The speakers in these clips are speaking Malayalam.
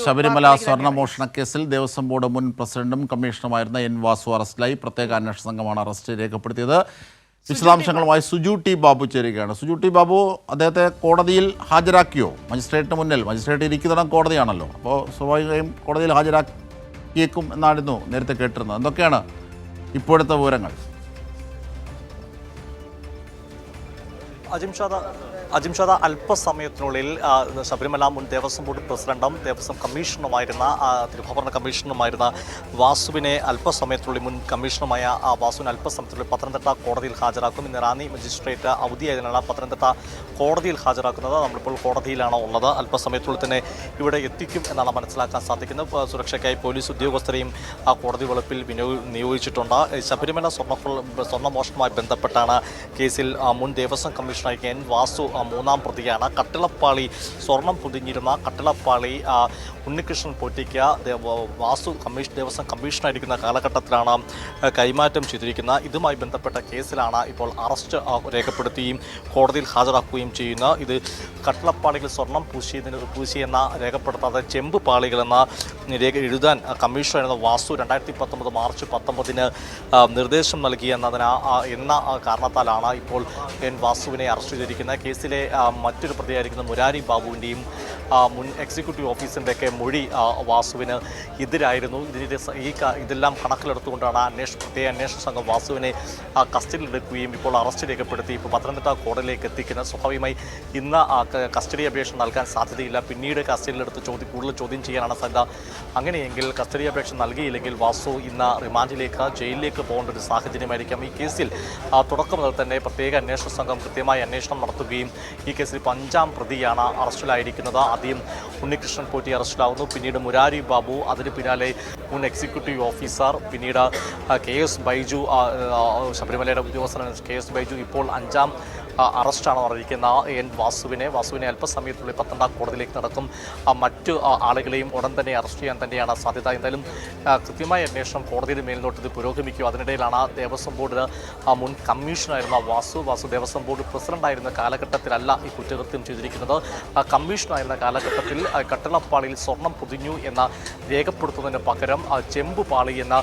ശബരിമല സ്വർണ്ണമോഷണ കേസിൽ ദേവസ്വം ബോർഡ് മുൻ പ്രസിഡന്റും കമ്മീഷണറുമായിരുന്ന എൻ വാസു അറസ്റ്റിലായി. പ്രത്യേക അന്വേഷണ സംഘമാണ് അറസ്റ്റ് രേഖപ്പെടുത്തിയത്. വിശദാംശങ്ങളുമായി സുജു ടി ബാബു ചേരുകയാണ്. സുജു ടി ബാബു, അദ്ദേഹത്തെ കോടതിയിൽ ഹാജരാക്കിയോ? മജിസ്ട്രേറ്റിന് മുന്നിൽ, മജിസ്ട്രേറ്റ് ഇരിക്കുന്നിടം കോടതിയാണല്ലോ, അപ്പോൾ സ്വാഭാവികമായും കോടതിയിൽ ഹാജരാക്കിയേക്കും എന്നായിരുന്നു നേരത്തെ കേട്ടിരുന്നത്. എന്തൊക്കെയാണ് ഇപ്പോഴത്തെ വിവരങ്ങൾ? അജിംഷാദ അല്പസമയത്തിനുള്ളിൽ ശബരിമല മുൻ ദേവസ്വം ബോർഡ് പ്രസിഡന്റും ദേവസ്വം കമ്മീഷണറുമായിരുന്ന തിരുവാഭരണ കമ്മീഷണറുമായിരുന്ന വാസുവിനെ അല്പസമയത്തിനുള്ളിൽ മുൻ കമ്മീഷണറുമായ വാസുവിനെ അല്പസമയത്തിനുള്ളിൽ പത്തനംതിട്ട കോടതിയിൽ ഹാജരാക്കും. ഇന്ന് റാന്നി മജിസ്ട്രേറ്റ് അവധിയായതിനാണ് പത്തനംതിട്ട കോടതിയിൽ ഹാജരാക്കുന്നത്. നമ്മളിപ്പോൾ കോടതിയിലാണ് ഉള്ളത്. അല്പസമയത്തിനുള്ളിൽ തന്നെ ഇവിടെ എത്തിക്കും എന്നാണ് മനസ്സിലാക്കാൻ സാധിക്കുന്നത്. സുരക്ഷയ്ക്കായി പോലീസ് ഉദ്യോഗസ്ഥരെയും കോടതി വളപ്പിൽ നിയോഗിച്ചിട്ടുണ്ട്. ശബരിമല സ്വർണ്ണമോഷണവുമായി ബന്ധപ്പെട്ടാണ് കേസിൽ മുൻ ദേവസ്വം കമ്മീഷണർ എൻ വാസു മൂന്നാം പ്രതിയാണ്. കട്ടിളപ്പാളി സ്വർണം പൊതിഞ്ഞിരുന്ന കട്ടിളപ്പാളി ഉണ്ണികൃഷ്ണൻ പോറ്റിക്ക് വാസു ദേവസ്വം കമ്മീഷണറായിരിക്കുന്ന കാലഘട്ടത്തിലാണ് കൈമാറ്റം ചെയ്തിരിക്കുന്നത്. ഇതുമായി ബന്ധപ്പെട്ട കേസിലാണ് ഇപ്പോൾ അറസ്റ്റ് രേഖപ്പെടുത്തുകയും കോടതിയിൽ ഹാജരാക്കുകയും ചെയ്യുന്നത്. ഇത് കട്ടിളപ്പാളികൾ സ്വർണം പൂശിയെന്ന രേഖപ്പെടുത്താതെ ചെമ്പ് പാളികളെന്ന എഴുതാൻ കമ്മീഷണറായിരുന്ന വാസു 2019 മാർച്ച് 19 നിർദ്ദേശം നൽകിയെന്ന കാരണത്താലാണ് ഇപ്പോൾ എൻ വാസുവിനെ അറസ്റ്റ് ചെയ്തിരിക്കുന്നത്. കേസിലെ മറ്റൊരു പ്രതിയായിരിക്കുന്ന മുരാരി ബാബുവിൻ്റെയും മുൻ എക്സിക്യൂട്ടീവ് ഓഫീസറിൻ്റെയൊക്കെ മൊഴി വാസുവിന് എതിരായിരുന്നു. ഇതെല്ലാം കണക്കിലെടുത്തുകൊണ്ടാണ് പ്രത്യേക അന്വേഷണ സംഘം വാസുവിനെ കസ്റ്റഡിയിലെടുക്കുകയും ഇപ്പോൾ അറസ്റ്റ് രേഖപ്പെടുത്തി ഇപ്പോൾ പത്തനംതിട്ട കോടതിയിലേക്ക് എത്തിക്കുന്നത്. സ്വാഭാവികമായി ഇന്ന് കസ്റ്റഡി അപേക്ഷ നൽകാൻ സാധ്യതയില്ല. പിന്നീട് കസ്റ്റഡിയിലെടുത്ത് കൂടുതൽ ചോദ്യം ചെയ്യാനാണ് സാധ്യത. അങ്ങനെയെങ്കിൽ കസ്റ്റഡി അപേക്ഷ നൽകിയില്ലെങ്കിൽ വാസു ഇന്ന് റിമാൻഡിലേക്ക് ജയിലിലേക്ക് പോകേണ്ട ഒരു സാഹചര്യമായിരിക്കാം. ഈ കേസിൽ തുടക്കം മുതൽ തന്നെ പ്രത്യേക അന്വേഷണ സംഘം കൃത്യമായ അന്വേഷണം നടത്തുകയും ഈ കേസിൽ 5ാം പ്രതിയാണ് അറസ്റ്റിലായിരിക്കുന്നത്. ആദ്യം ഉണ്ണികൃഷ്ണൻ പോറ്റി അറസ്റ്റിലാവുന്നു, പിന്നീട് മുരാരി ബാബു, അതിന് പിന്നാലെ മുൻ എക്സിക്യൂട്ടീവ് ഓഫീസർ, പിന്നീട് KS ബൈജു, ശബരിമലയുടെ ഉദ്യോഗസ്ഥനാണ് KS ബൈജു. ഇപ്പോൾ 5ാം അറസ്റ്റാണ് പറഞ്ഞിരിക്കുന്ന എൻ വാസുവിനെ അല്പസമയത്തുള്ളിൽ പത്തനംതിട്ട കോടതിയിലേക്ക് നടക്കും. മറ്റു ആളുകളെയും ഉടൻ തന്നെ അറസ്റ്റ് ചെയ്യാൻ തന്നെയാണ് സാധ്യത. എന്തായാലും കൃത്യമായ അന്വേഷണം കോടതിയുടെ മേൽനോട്ടത്തിൽ പുരോഗമിക്കുക. അതിനിടയിലാണ് ദേവസ്വം ബോർഡ് മുൻ കമ്മീഷണറായിരുന്ന വാസു ദേവസ്വം ബോർഡ് പ്രസിഡന്റായിരുന്ന കാലഘട്ടത്തിലല്ല ഈ കുറ്റകൃത്യം ചെയ്തിരിക്കുന്നത്. കമ്മീഷണറായിരുന്ന കാലഘട്ടത്തിൽ കട്ടിളപ്പാളിയിൽ സ്വർണം പൊതിഞ്ഞു എന്ന രേഖപ്പെടുത്തുന്നതിന് പകരം ചെമ്പ് പാളി എന്ന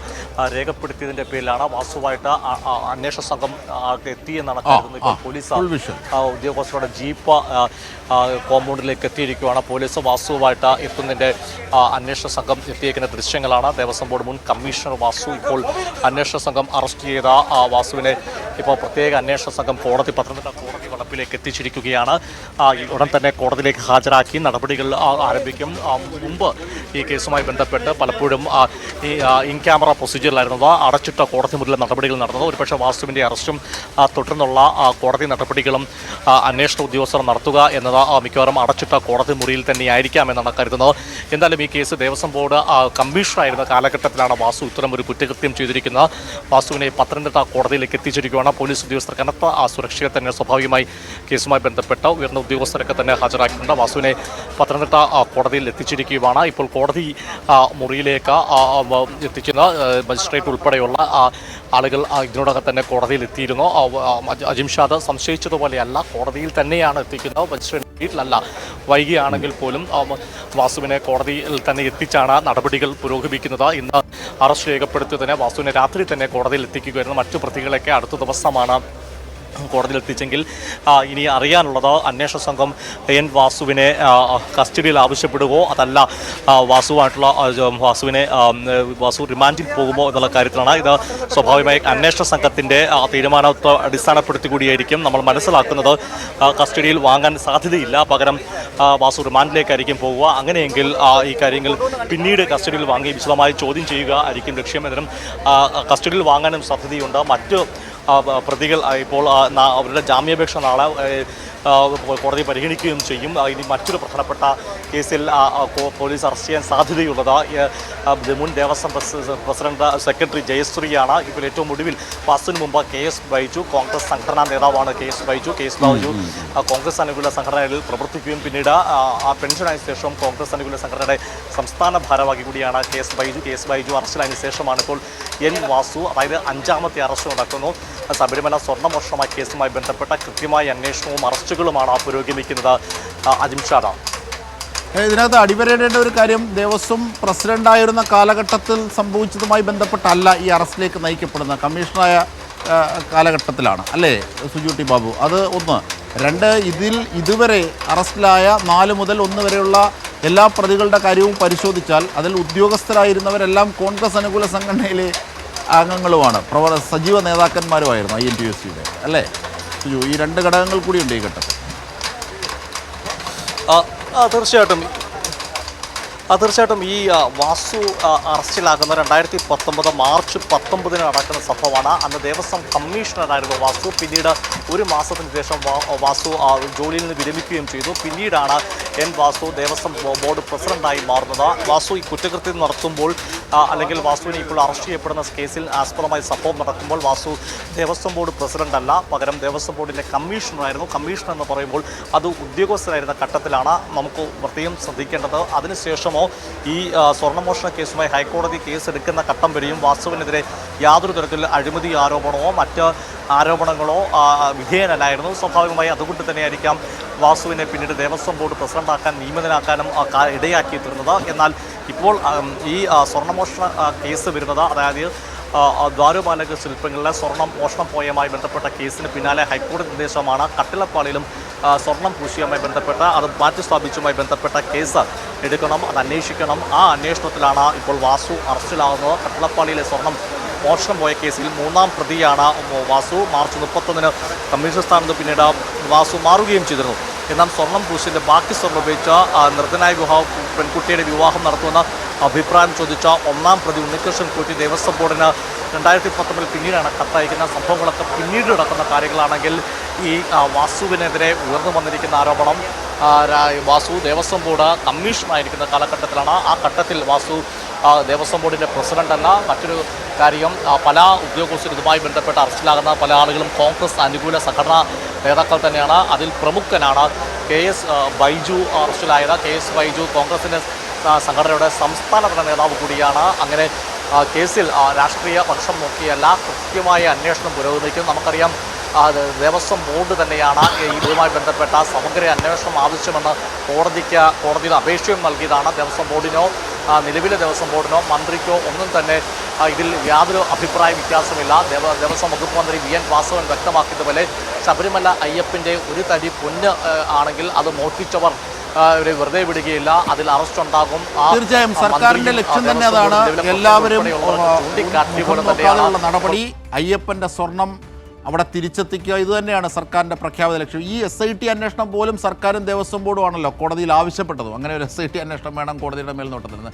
രേഖപ്പെടുത്തിയതിൻ്റെ പേരിലാണ് വാസുവായിട്ട് അന്വേഷണ സംഘം എത്തിയെന്നാണ് കരുതുന്നത്. ഇപ്പോൾ പോലീസ് ഉദ്യോഗസ്ഥരുടെ ജീപ്പ് കോമ്പൗണ്ടിലേക്ക് എത്തിയിരിക്കുകയാണ്. പോലീസ് വാസുവായിട്ട് എത്തുന്നതിൻ്റെ അന്വേഷണ സംഘം എത്തിയിരിക്കുന്ന ദൃശ്യങ്ങളാണ്. ദേവസ്വം ബോർഡ് മുൻ കമ്മീഷണർ വാസു ഇപ്പോൾ അന്വേഷണ സംഘം അറസ്റ്റ് ചെയ്ത വാസുവിനെ ഇപ്പോൾ പ്രത്യേക അന്വേഷണ സംഘം പത്തനംതിട്ട കോടതി വളപ്പിലേക്ക് എത്തിച്ചിരിക്കുകയാണ്. ഉടൻ തന്നെ കോടതിയിലേക്ക് ഹാജരാക്കി നടപടികൾ ആരംഭിക്കും. മുമ്പ് ഈ കേസുമായി ബന്ധപ്പെട്ട് പലപ്പോഴും ഈ ഇൻ ക്യാമറ പ്രൊസീജിയറിലായിരുന്നത് അടച്ചിട്ട കോടതി മുതലുള്ള നടപടികൾ നടന്നത്. ഒരുപക്ഷെ വാസുവിൻ്റെ അറസ്റ്റും തുടർന്നുള്ള കോടതി നടപടികളും അന്വേഷണ ഉദ്യോഗസ്ഥർ നടത്തുക എന്നത് മിക്കവാറും അടച്ചിട്ട കോടതി മുറിയിൽ തന്നെയായിരിക്കാമെന്നാണ് കരുതുന്നത്. എന്തായാലും ഈ കേസ് ദേവസ്വം ബോർഡ് കമ്മീഷണറായിരുന്ന കാലഘട്ടത്തിലാണ് വാസു ഇത്തരം ഒരു കുറ്റകൃത്യം ചെയ്തിരിക്കുന്നത്. വാസുവിനെ പത്തനംതിട്ട കോടതിയിലേക്ക് എത്തിച്ചിരിക്കുകയാണ്. പോലീസ് ഉദ്യോഗസ്ഥർ കനത്ത സുരക്ഷയെ തന്നെ സ്വാഭാവികമായി കേസുമായി ബന്ധപ്പെട്ട ഉയർന്ന ഉദ്യോഗസ്ഥരൊക്കെ തന്നെ ഹാജരാക്കിയിട്ടുണ്ട്. വാസുവിനെ പത്തനംതിട്ട കോടതിയിൽ എത്തിച്ചിരിക്കുകയാണ്. ഇപ്പോൾ കോടതി മുറിയിലേക്ക് എത്തിക്കുന്ന മജിസ്ട്രേറ്റ് ഉൾപ്പെടെയുള്ള ആളുകൾ ഇതിനോടകം തന്നെ കോടതിയിൽ എത്തിയിരുന്നു. അജിംഷാദ് സംശയിച്ചതുപോലെയല്ല, കോടതിയിൽ തന്നെയാണ് എത്തിക്കുന്നത്, മജിസ്ട്രേറ്റ് വീട്ടിലല്ല. വൈകിയാണെങ്കിൽ പോലും വാസുവിനെ കോടതിയിൽ തന്നെ എത്തിച്ചാണ് നടപടികൾ പുരോഗമിക്കുന്നത്. ഇന്ന് അറസ്റ്റ് രേഖപ്പെടുത്തിയതിന് വാസുവിനെ രാത്രി തന്നെ കോടതിയിൽ എത്തിക്കുകയായിരുന്നു. മറ്റു പ്രതികളൊക്കെ അടുത്ത ദിവസമാണ് കോടതിയിൽ എത്തിച്ചെങ്കിൽ ഇനി അറിയാനുള്ളത് അന്വേഷണ സംഘം എൻ വാസുവിനെ കസ്റ്റഡിയിൽ ആവശ്യപ്പെടുകയോ അതല്ല വാസു റിമാൻഡിൽ പോകുമോ എന്നുള്ള കാര്യത്തിലാണ്. ഇത് സ്വാഭാവികമായി അന്വേഷണ സംഘത്തിൻ്റെ തീരുമാനത്തെ അടിസ്ഥാനപ്പെടുത്തി കൂടിയായിരിക്കും നമ്മൾ മനസ്സിലാക്കുന്നത്. കസ്റ്റഡിയിൽ വാങ്ങാൻ സാധ്യതയില്ല, പകരം വാസു റിമാൻഡിലേക്കായിരിക്കും പോകുക. അങ്ങനെയെങ്കിൽ ഈ കാര്യങ്ങൾ പിന്നീട് കസ്റ്റഡിയിൽ വാങ്ങി വിശദമായി ചോദ്യം ചെയ്യുക ആയിരിക്കും ലക്ഷ്യം. എന്നതിനും കസ്റ്റഡിയിൽ വാങ്ങാനും സാധ്യതയുണ്ട്. മറ്റ് പ്രതികൾ ഇപ്പോൾ അവരുടെ ജാമ്യാപേക്ഷ നാളെ കോടതി പരിഗണിക്കുകയും ചെയ്യും. ഇനി മറ്റൊരു പ്രധാനപ്പെട്ട കേസിൽ പോലീസ് അറസ്റ്റ് ചെയ്യാൻ സാധ്യതയുള്ളത് മുൻ ദേവസ്വം പ്രസിഡന്റ് സെക്രട്ടറി ജയശ്രീയാണ്. ഇപ്പോൾ ഏറ്റവും ഒടുവിൽ വാസുവിന് മുമ്പ് KS ബൈജു, കോൺഗ്രസ് സംഘടനാ നേതാവാണ് KS ബൈജു കോൺഗ്രസ് അനുകൂല സംഘടനയിൽ പ്രവർത്തിക്കുകയും പിന്നീട് പെൻഷനായ ശേഷം കോൺഗ്രസ് അനുകൂല സംഘടനയുടെ സംസ്ഥാന ഭാരവാഹി കൂടിയാണ് KS ബൈജു അറസ്റ്റിലായതിനു ശേഷമാണ് ഇപ്പോൾ എൻ വാസു, അതായത് 5ാമത്തെ അറസ്റ്റ് നടക്കുന്നു. ശബരിമല സ്വർണ്ണമോഷണ കേസുമായി ബന്ധപ്പെട്ട കൃത്യമായ അന്വേഷണവും അറസ്റ്റുകളുമാണ് പുരോഗമിക്കുന്നത്. അജിംഷാദ. ഇതിനകത്ത് അടിവരയിടേണ്ട ഒരു കാര്യം, ദേവസ്വം പ്രസിഡന്റായിരുന്ന കാലഘട്ടത്തിൽ സംഭവിച്ചതുമായി ബന്ധപ്പെട്ടല്ല ഈ അറസ്റ്റിലേക്ക് നയിക്കപ്പെടുന്ന, കമ്മീഷണറായ കാലഘട്ടത്തിലാണ് അല്ലേ സുജു ടി ബാബു? അത് ഒന്ന്. രണ്ട്, ഇതുവരെ അറസ്റ്റിലായ 4 മുതൽ 1 വരെയുള്ള എല്ലാ പ്രതികളുടെ കാര്യവും പരിശോധിച്ചാൽ അതിൽ ഉദ്യോഗസ്ഥരായിരുന്നവരെല്ലാം കോൺഗ്രസ് അനുകൂല സംഘടനയിലെ അംഗങ്ങളുമാണ്, സജീവ നേതാക്കന്മാരുമായിരുന്നു INTUC-യുടെ അല്ലേ സുജു? ഈ 2 ഘടകങ്ങൾ കൂടിയുണ്ട് ഈ ഘട്ടത്തിൽ. തീർച്ചയായിട്ടും ഈ വാസു അറസ്റ്റിലാകുന്ന 2019 മാർച്ച് 19 നടക്കുന്ന സംഭവമാണ്. അന്ന് ദേവസ്വം കമ്മീഷണറായിരുന്നു വാസു. പിന്നീട് 1 മാസത്തിന് ശേഷം വാസു ജോലിയിൽ നിന്ന് വിരമിക്കുകയും ചെയ്തു. പിന്നീടാണ് വാസു ദേവസ്വം ബോർഡ് പ്രസിഡന്റായി മാറുന്നത്. വാസു ഈ കുറ്റകൃത്യം നടത്തുമ്പോൾ അല്ലെങ്കിൽ വാസുവിനെ ഇപ്പോൾ അറസ്റ്റ് ചെയ്യപ്പെടുന്ന കേസിൽ ആസ്പദമായ സംഭവം നടക്കുമ്പോൾ വാസു ദേവസ്വം ബോർഡ് പ്രസിഡന്റ് അല്ല, പകരം ദേവസ്വം ബോർഡിൻ്റെ കമ്മീഷണറായിരുന്നു. കമ്മീഷണർ എന്ന് പറയുമ്പോൾ അത് ഉദ്യോഗസ്ഥരായിരുന്ന ഘട്ടത്തിലാണ് നമുക്ക് പ്രത്യേകം ശ്രദ്ധിക്കേണ്ടത്. അതിനുശേഷമോ ഈ സ്വർണ്ണമോഷണ കേസുമായി ഹൈക്കോടതി കേസെടുക്കുന്ന ഘട്ടം വരെയും വാസുവിനെതിരെ യാതൊരു തരത്തിലുള്ള അഴിമതി ആരോപണമോ മറ്റ് ആരോപണങ്ങളോ വിധേയനല്ലായിരുന്നു. സ്വാഭാവികമായി അതുകൊണ്ട് തന്നെയായിരിക്കാം വാസുവിനെ പിന്നീട് ദേവസ്വം ബോർഡ് പ്രസിഡന്റാക്കാൻ നിയമിതനാക്കാനും ഇടയാക്കി തീർന്നത്. എന്നാൽ ഇപ്പോൾ ഈ സ്വർണ്ണമോഷണ കേസ് വരുന്നത്, അതായത് ദ്വാരപാലക ശില്പങ്ങളിലെ സ്വർണം മോഷണം പോയതുമായി ബന്ധപ്പെട്ട കേസിന് പിന്നാലെ ഹൈക്കോടതി നിർദ്ദേശമാണ് കട്ടിളപ്പാളിയിലും സ്വർണം പൂശിയുമായി ബന്ധപ്പെട്ട അത് മാറ്റിസ്ഥാപിച്ചുമായി ബന്ധപ്പെട്ട കേസ് എടുക്കണം, അത് അന്വേഷിക്കണം. ആ അന്വേഷണത്തിലാണ് ഇപ്പോൾ വാസു അറസ്റ്റിലാകുന്നത്. കട്ടിളപ്പാളിയിലെ സ്വർണം മോഷണം പോയ കേസിൽ 3ാം പ്രതിയാണ് വാസു. മാർച്ച് 31 കമ്മീഷൻ സ്ഥാനത്ത് പിന്നീട് വാസു മാറുകയും ചെയ്തിരുന്നു. എന്നാൽ സ്വർണം പൂശിൻ്റെ ബാക്കി സ്വർണ്ണം ഉപയോഗിച്ച് നിർദ്ധനായ പെൺകുട്ടിയുടെ വിവാഹം നടത്തുമെന്ന അഭിപ്രായം ചോദിച്ച 1ാം പ്രതി ഉണ്ണികൃഷ്ണൻ കുട്ടി ദേവസ്വം ബോർഡിന് 2019 പിന്നീടാണ് കത്തയക്കുന്ന സംഭവങ്ങളൊക്കെ പിന്നീട് നടക്കുന്ന കാര്യങ്ങളാണെങ്കിൽ ഈ വാസുവിനെതിരെ ഉയർന്നു വന്നിരിക്കുന്ന ആരോപണം വാസു ദേവസ്വം ബോർഡ് കമ്മീഷണറായിരിക്കുന്ന കാലഘട്ടത്തിലാണ്. ആ ഘട്ടത്തിൽ വാസു ദേവസ്വം ബോർഡിൻ്റെ പ്രസിഡൻ്റല്ല. മറ്റൊരു കാര്യം, പല ഉദ്യോഗസ്ഥരും ഇതുമായി ബന്ധപ്പെട്ട് അറസ്റ്റിലാകുന്ന പല ആളുകളും കോൺഗ്രസ് അനുകൂല സംഘടനാ നേതാക്കൾ തന്നെയാണ്. അതിൽ പ്രമുഖനാണ് KS ബൈജു അറസ്റ്റിലായത്. KS ബൈജു കോൺഗ്രസിൻ്റെ സംഘടനയുടെ സംസ്ഥാനതല നേതാവ് കൂടിയാണ്. അങ്ങനെ കേസിൽ രാഷ്ട്രീയ പക്ഷം നോക്കിയല്ല, കൃത്യമായ അന്വേഷണം പുരോഗമിക്കും. നമുക്കറിയാം ദേവസ്വം ബോർഡ് തന്നെയാണ് ഇതുമായി ബന്ധപ്പെട്ട സമഗ്ര അന്വേഷണം ആവശ്യമെന്ന് കോടതിയിൽ അപേക്ഷയും നൽകിയതാണ്. ദേവസ്വം ബോർഡിനോ നിലവിലെ ദേവസ്വം ബോർഡിനോ മന്ത്രിക്കോ ഒന്നും തന്നെ ഇതിൽ യാതൊരു അഭിപ്രായ വ്യത്യാസമില്ല. ദേവസ്വം വകുപ്പ് മന്ത്രി VN വാസവൻ വ്യക്തമാക്കിയതുപോലെ ശബരിമല അയ്യപ്പൻ്റെ ഒരു തരി പൊന്ന് ആണെങ്കിൽ അത് മോഷ്ടിച്ചവർ വെറുതെ വിടുകയില്ല, അതിൽ അറസ്റ്റ് ഉണ്ടാകും. തീർച്ചയായും സർക്കാരിന്റെ ലക്ഷ്യം തന്നെ അതാണ്. എല്ലാവരും നടപടി, അയ്യപ്പന്റെ സ്വർണം അവിടെ തിരിച്ചെത്തിക്കുക, ഇത് തന്നെയാണ് സർക്കാരിൻ്റെ പ്രഖ്യാപിത ലക്ഷ്യം. ഈ SIT അന്വേഷണം പോലും സർക്കാരും ദേവസ്വം ബോർഡും ആണല്ലോ കോടതിയിൽ ആവശ്യപ്പെട്ടതും. അങ്ങനെ ഒരു SIT അന്വേഷണം വേണം കോടതിയുടെ മേൽനോട്ടത്തിന്.